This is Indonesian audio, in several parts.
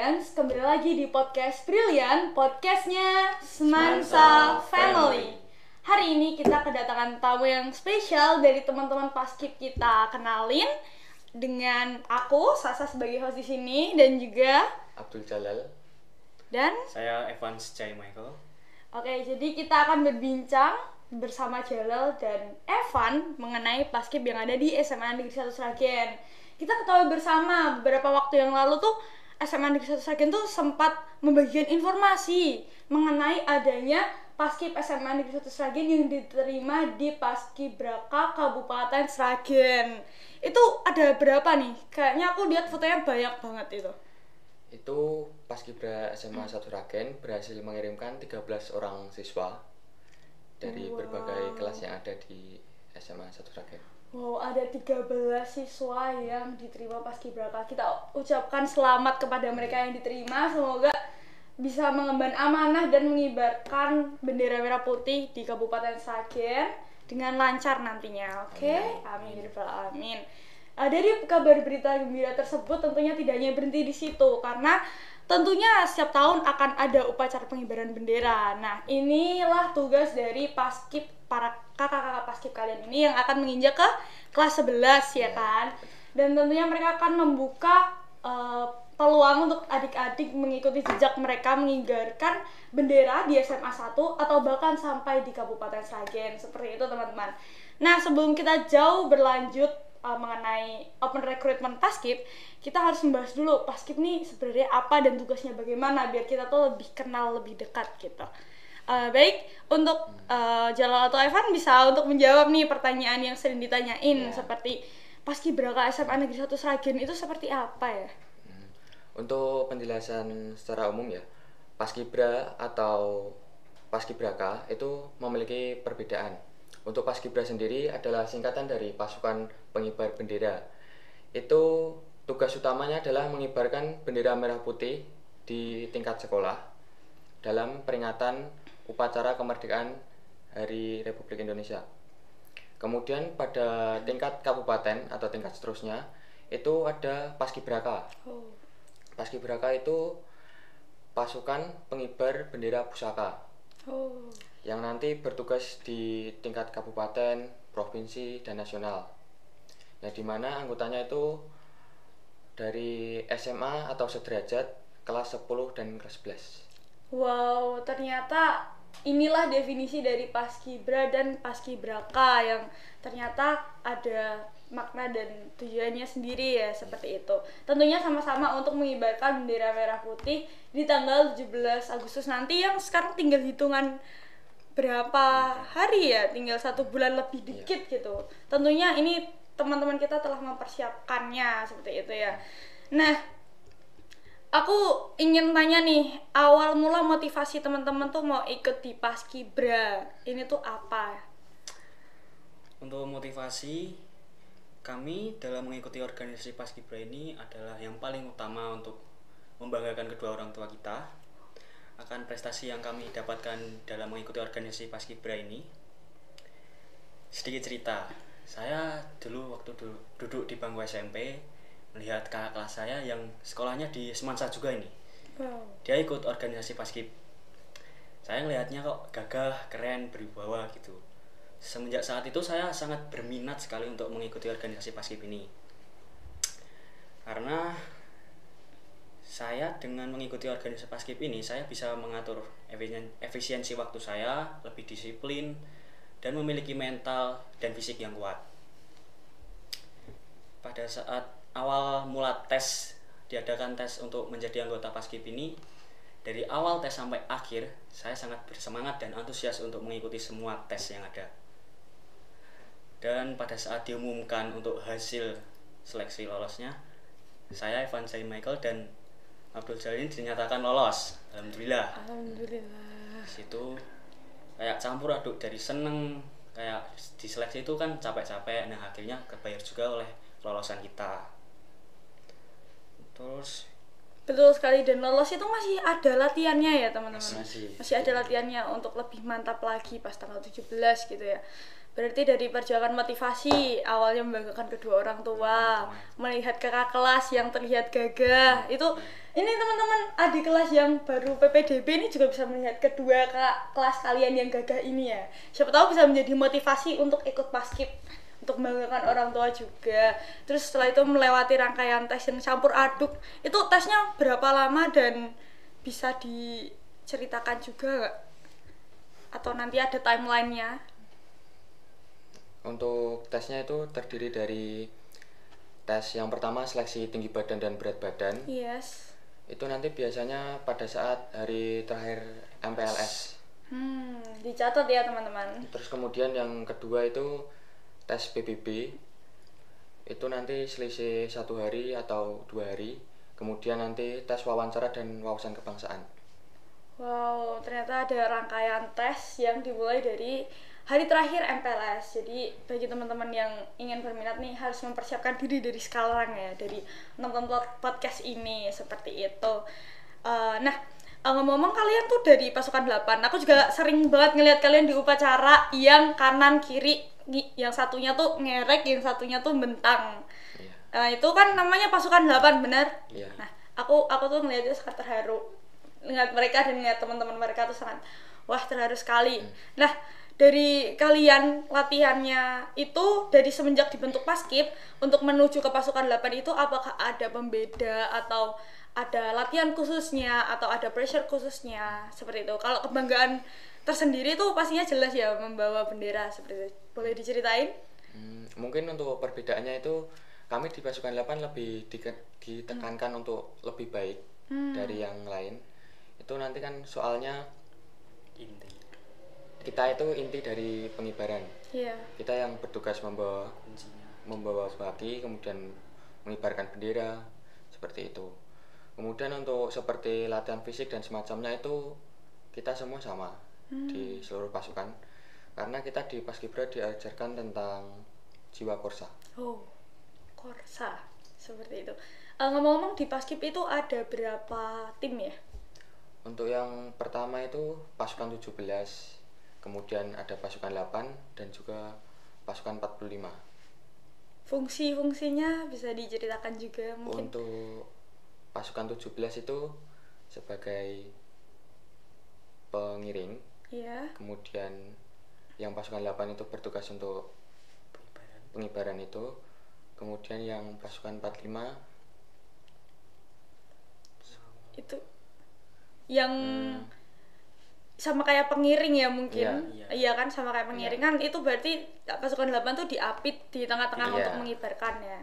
Brilliance, kembali lagi di podcast Brilliant, podcastnya Semansa Family. Hari ini kita kedatangan tamu yang spesial dari teman-teman Paskib kita. Kenalin dengan aku, Sasa sebagai host di sini, dan juga Abdul Jalal. Dan saya Evans Jai Michael. Oke, jadi kita akan berbincang bersama Jalal dan Evan mengenai Paskib yang ada di SMA Negeri 1 Sragen. Kita ketahui bersama beberapa waktu yang lalu tuh SMA Negeri 1 Sragen tuh sempat membagikan informasi mengenai adanya Paskib SMA Negeri 1 Sragen yang diterima di Paskibraka Kabupaten Sragen. Itu ada berapa nih? Kayaknya aku lihat fotonya banyak banget itu. Itu Paskibra SMA 1 Sragen berhasil mengirimkan 13 orang siswa dari berbagai kelas yang ada di SMA 1 Sragen. Wow, ada 13 siswa yang diterima Paskibraka. Kita ucapkan selamat kepada mereka yang diterima. Semoga bisa mengemban amanah dan mengibarkan bendera merah putih di Kabupaten Sragen dengan lancar nantinya. Oke? Amin. Amin. Dari kabar berita gembira tersebut tentunya tidak hanya berhenti di situ, karena tentunya setiap tahun akan ada upacara pengibaran bendera. Nah, inilah tugas dari Paskib, para kakak-kakak Paskib kalian ini yang akan menginjak ke kelas 11 ya kan. Dan tentunya mereka akan membuka peluang untuk adik-adik mengikuti jejak mereka mengibarkan bendera di SMA 1 atau bahkan sampai di Kabupaten Sragen. Seperti itu teman-teman. Nah, sebelum kita jauh berlanjut mengenai open recruitment Paskib, kita harus membahas dulu Paskib nih sebenarnya apa dan tugasnya bagaimana biar kita tuh lebih kenal, lebih dekat gitu. Baik, untuk Jalal atau Evan bisa untuk menjawab nih pertanyaan yang sering ditanyain seperti Paskibraka SMA Negeri 1 Sragen itu seperti apa ya? Untuk penjelasan secara umum ya, Paskibra atau Paskibraka itu memiliki perbedaan. Untuk Paskibra sendiri adalah singkatan dari Pasukan Pengibar Bendera. Itu tugas utamanya adalah mengibarkan bendera merah putih di tingkat sekolah dalam peringatan upacara kemerdekaan Hari Republik Indonesia. Kemudian pada tingkat kabupaten atau tingkat seterusnya itu ada Paskibraka. Paskibraka itu pasukan pengibar bendera pusaka. Yang nanti bertugas di tingkat kabupaten, provinsi, dan nasional. Nah, di mana anggotanya itu dari SMA atau sederajat kelas 10 dan kelas 11. Wow, ternyata inilah definisi dari Paskibra dan Paskibraka yang ternyata ada makna dan tujuannya sendiri ya, seperti itu. Tentunya sama-sama untuk mengibarkan bendera merah putih di tanggal 17 Agustus nanti yang sekarang tinggal hitungan berapa hari ya, tinggal 1 bulan lebih dikit gitu. Tentunya ini teman-teman kita telah mempersiapkannya seperti itu ya. Nah, aku ingin tanya nih, awal mula motivasi teman-teman tuh mau ikut di Paskibra ini tuh apa? Untuk motivasi kami dalam mengikuti organisasi Paskibra ini adalah yang paling utama untuk membanggakan kedua orang tua kita akan prestasi yang kami dapatkan dalam mengikuti organisasi Paskibra ini. Sedikit cerita, saya dulu waktu duduk di bangku SMP melihat kakak kelas saya yang sekolahnya di Semansa juga ini. Dia ikut organisasi Paskib. Saya ngelihatnya kok gagah, keren, berwibawa gitu. Semenjak saat itu saya sangat berminat sekali untuk mengikuti organisasi Paskib ini. Karena saya dengan mengikuti organisasi Paskib ini, saya bisa mengatur efisiensi waktu saya, lebih disiplin, dan memiliki mental dan fisik yang kuat. Pada saat awal mula tes, diadakan tes untuk menjadi anggota Paskib ini, dari awal tes sampai akhir, saya sangat bersemangat dan antusias untuk mengikuti semua tes yang ada. Dan pada saat diumumkan untuk hasil seleksi lolosnya, saya Evans Jai Michael dan Abdul Jalal ini dinyatakan lolos. Alhamdulillah. Alhamdulillah. Situ kayak campur aduk dari seneng, kayak di seleksi itu kan capek-capek, nah akhirnya kebayar juga oleh lolosan kita. Terus Betul sekali, dan lolos itu masih ada latihannya ya teman-teman. Masih Ada latihannya untuk lebih mantap lagi pas tanggal 17 gitu ya. Berarti dari perjuangan motivasi, awalnya membanggakan kedua orang tua, melihat kakak kelas yang terlihat gagah. Itu ini teman-teman adik kelas yang baru PPDB ini juga bisa melihat kedua kakak kelas kalian yang gagah ini ya. Siapa tahu bisa menjadi motivasi untuk ikut paskib, untuk membanggakan orang tua juga. Terus setelah itu melewati rangkaian tes yang campur aduk. Itu tesnya berapa lama dan bisa diceritakan juga nggak? Atau nanti ada timelinenya? Untuk tesnya itu terdiri dari tes yang pertama seleksi tinggi badan dan berat badan. Yes. Itu nanti biasanya pada saat hari terakhir MPLS. Dicatat ya teman-teman. Terus kemudian yang kedua itu tes PBB. Itu nanti selisih 1 hari atau 2 hari. Kemudian nanti tes wawancara dan wawasan kebangsaan. Wow, ternyata ada rangkaian tes yang dimulai dari hari terakhir MPLS. Jadi bagi teman-teman yang ingin berminat nih harus mempersiapkan diri dari sekarang ya, dari nonton podcast ini seperti itu. Ngomong-ngomong kalian tuh dari pasukan 8. Aku juga sering banget ngelihat kalian di upacara yang kanan kiri, yang satunya tuh ngerek, yang satunya tuh bentang. Itu kan namanya pasukan 8, benar? Iya. Nah, aku tuh ngelihatnya sangat terharu. Lihat mereka dan lihat teman-teman mereka tuh sangat terharu sekali. Nah, dari kalian latihannya itu dari semenjak dibentuk paskib untuk menuju ke pasukan 8 itu apakah ada pembeda atau ada latihan khususnya atau ada pressure khususnya seperti itu? Kalau kebanggaan tersendiri tuh pastinya jelas ya membawa bendera seperti itu. Boleh diceritain? Mungkin untuk perbedaannya itu kami di pasukan 8 lebih ditekankan untuk lebih baik dari yang lain. Itu nanti kan soalnya kita itu inti dari pengibaran. Iya. Kita yang bertugas membawa baki, kemudian mengibarkan bendera seperti itu. Kemudian untuk seperti latihan fisik dan semacamnya itu kita semua sama di seluruh pasukan. Karena kita di Paskibra diajarkan tentang jiwa korsa. Oh, korsa seperti itu. Ngomong-ngomong di Paskib itu ada berapa tim ya? Untuk yang pertama itu pasukan 17, kemudian ada pasukan 8 dan juga pasukan 45. Fungsi-fungsinya bisa diceritakan juga mungkin. Untuk pasukan 17 itu sebagai pengiring. Iya. Kemudian yang pasukan 8 itu bertugas untuk pengibaran itu. Kemudian yang pasukan 45 itu yang sama kayak pengiring ya mungkin. Iya kan, sama kayak pengiring kan itu berarti pasukan 8 tuh diapit di tengah-tengah untuk mengibarkan ya.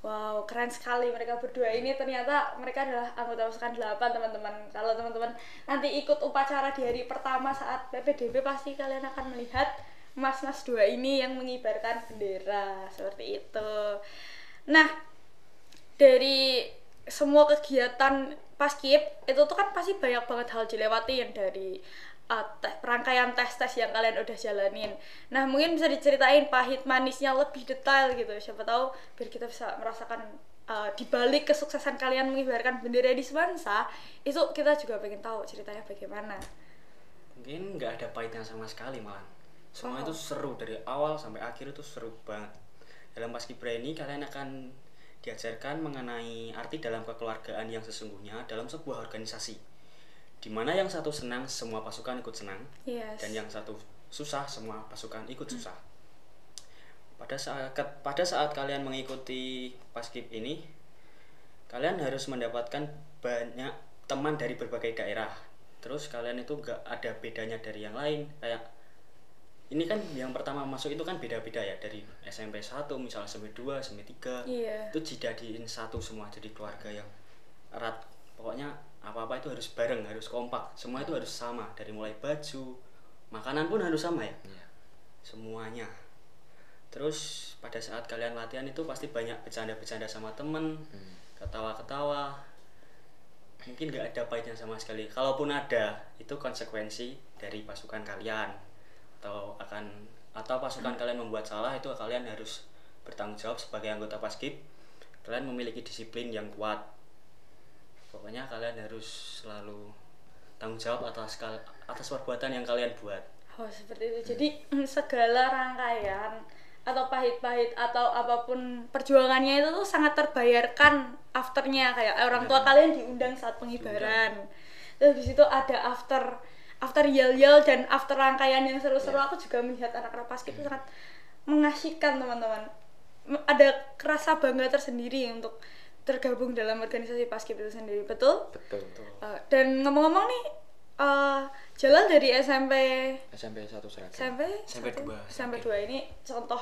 Wow, keren sekali mereka berdua ini. Ternyata mereka adalah anggota pasukan 8 teman-teman. Kalau teman-teman nanti ikut upacara di hari pertama saat PPDB pasti kalian akan melihat mas-mas dua ini yang mengibarkan bendera seperti itu. Nah, dari semua kegiatan paskib itu tuh kan pasti banyak banget hal dilewati yang dari rangkaian tes-tes yang kalian udah jalanin. Nah, mungkin bisa diceritain pahit manisnya lebih detail gitu. Siapa tahu biar kita bisa merasakan di balik kesuksesan kalian mengibarkan bendera di Semansa, itu kita juga pengen tahu ceritanya bagaimana. Mungkin nggak ada pahitnya sama sekali malah. Semua itu seru dari awal sampai akhir, itu seru banget. Dalam Paskibra ini kalian akan diajarkan mengenai arti dalam kekeluargaan yang sesungguhnya dalam sebuah organisasi. Di mana yang satu senang, semua pasukan ikut senang. Yes. Dan yang satu susah, semua pasukan ikut susah. Pada saat kalian mengikuti Paskib ini, kalian harus mendapatkan banyak teman dari berbagai daerah. Terus kalian itu gak ada bedanya dari yang lain. Kayak ini kan yang pertama masuk itu kan beda-beda ya, dari SMP 1 misalnya SMP 2, SMP 3. Itu dijadiin satu semua, jadi keluarga yang erat. Pokoknya apa-apa itu harus bareng, harus kompak. Semua itu harus sama, dari mulai baju, makanan pun harus sama ya. Semuanya. Terus pada saat kalian latihan itu pasti banyak bercanda-bercanda sama temen, ketawa-ketawa. Mungkin gak ada pahitnya sama sekali. Kalaupun ada, itu konsekuensi dari pasukan kalian. Atau pasukan kalian membuat salah, itu kalian harus bertanggung jawab sebagai anggota Paskib. Kalian memiliki disiplin yang kuat. Pokoknya kalian harus selalu tanggung jawab atas perbuatan yang kalian buat. Oh, seperti itu. Jadi segala rangkaian atau pahit-pahit atau apapun perjuangannya itu tuh sangat terbayarkan afternya, kayak orang tua kalian diundang saat pengibaran. Terus di situ ada after yel-yel dan after rangkaian yang seru-seru. Aku juga melihat anak-anak paskib itu sangat mengasihkan, teman-teman. Ada rasa bangga tersendiri untuk tergabung dalam organisasi paskib itu sendiri. Betul? Betul. Dan ngomong-ngomong nih, jalan dari SMP 1 Sragen. SMP 2 ini contoh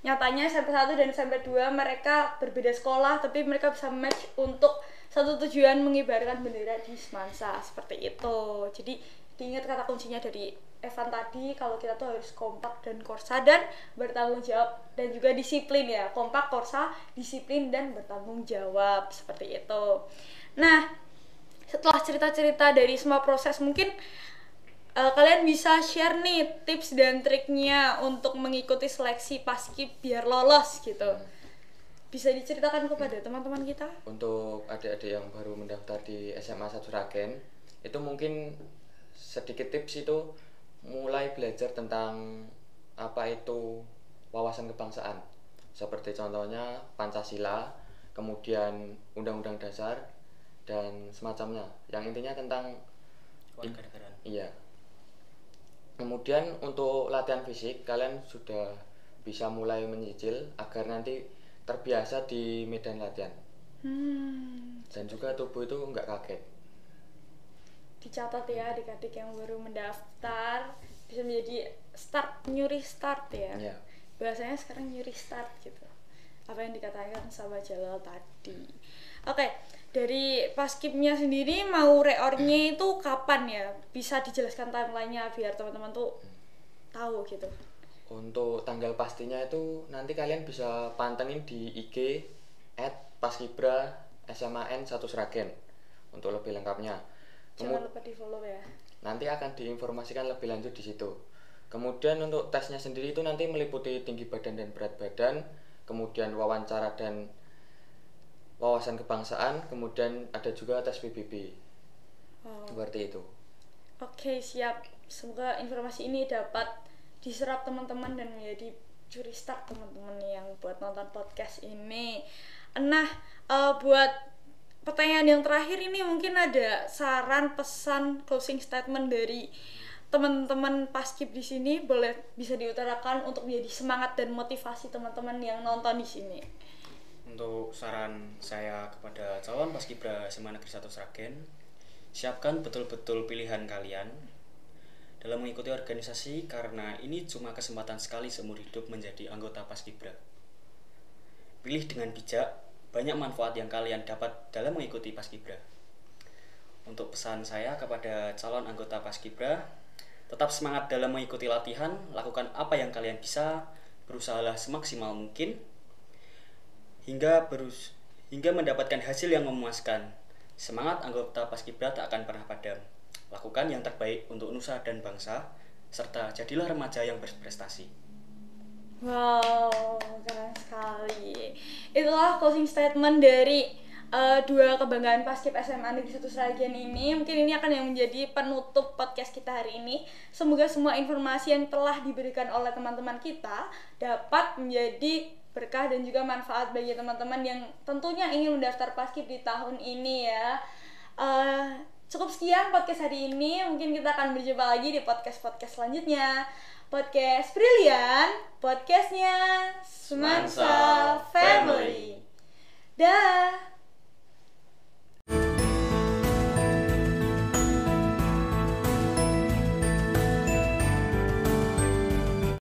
nyatanya SMP 1 dan SMP 2 mereka berbeda sekolah tapi mereka bisa match untuk satu tujuan mengibarkan bendera di Semansa, seperti itu. Jadi diingat kata kuncinya dari Evan tadi, kalau kita tuh harus kompak dan korsa dan bertanggung jawab, dan juga disiplin ya. Kompak, korsa, disiplin dan bertanggung jawab, seperti itu. Nah, setelah cerita-cerita dari semua proses, mungkin kalian bisa share nih tips dan triknya untuk mengikuti seleksi paskib biar lolos gitu. Bisa diceritakan kepada teman-teman kita? Untuk adik-adik yang baru mendaftar di SMA 1 Sragen, itu mungkin sedikit tips itu mulai belajar tentang apa itu wawasan kebangsaan. Seperti contohnya Pancasila, kemudian Undang-Undang Dasar dan semacamnya, yang intinya tentang kewarganegaraan. Iya. Kemudian untuk latihan fisik, kalian sudah bisa mulai menyicil agar nanti terbiasa di medan latihan. Dan juga tubuh itu nggak kaget. Dicatat ya adik-adik yang baru mendaftar, bisa menjadi nyuri start ya. Iya. Bahasanya sekarang nyuri start gitu. Apa yang dikatakan sama Jalal tadi. Oke, dari paskibnya sendiri mau reornya itu kapan ya? Bisa dijelaskan timelinenya biar teman-teman tuh tahu gitu. Untuk tanggal pastinya itu nanti kalian bisa pantengin di IG @paskibra SMAN 1 Sragen untuk lebih lengkapnya. Jangan lupa di follow ya. Nanti akan diinformasikan lebih lanjut di situ. Kemudian untuk tesnya sendiri itu nanti meliputi tinggi badan dan berat badan, kemudian wawancara dan wawasan kebangsaan, kemudian ada juga tes PBB. Seperti itu. Oke, siap. Semoga informasi ini dapat diserap teman-teman dan menjadi curi start teman-teman yang buat nonton podcast ini. Nah, buat pertanyaan yang terakhir ini mungkin ada saran, pesan, closing statement dari teman-teman paskib di sini, bisa diutarakan untuk menjadi semangat dan motivasi teman-teman yang nonton di sini. Untuk saran saya kepada calon paskibra SMA Negeri 1 Sragen, siapkan betul-betul pilihan kalian dalam mengikuti organisasi, karena ini cuma kesempatan sekali seumur hidup menjadi anggota paskibra. Pilih dengan bijak, banyak manfaat yang kalian dapat dalam mengikuti paskibra. Untuk pesan saya kepada calon anggota paskibra, tetap semangat dalam mengikuti latihan, lakukan apa yang kalian bisa, berusahalah semaksimal mungkin hingga mendapatkan hasil yang memuaskan. Semangat anggota paskibra tak akan pernah padam. Lakukan yang terbaik untuk nusa dan bangsa, serta jadilah remaja yang berprestasi. Wow, keren sekali. Itulah closing statement dari dua kebanggaan paskib SMA Negeri 1 Sragen ini. Mungkin ini akan yang menjadi penutup podcast kita hari ini. Semoga semua informasi yang telah diberikan oleh teman-teman kita dapat menjadi berkah dan juga manfaat bagi teman-teman yang tentunya ingin mendaftar paskib di tahun ini ya. Cukup sekian podcast hari ini. Mungkin kita akan berjumpa lagi di podcast-podcast selanjutnya. Podcast Brilian, podcastnya Semansa Family. Dah.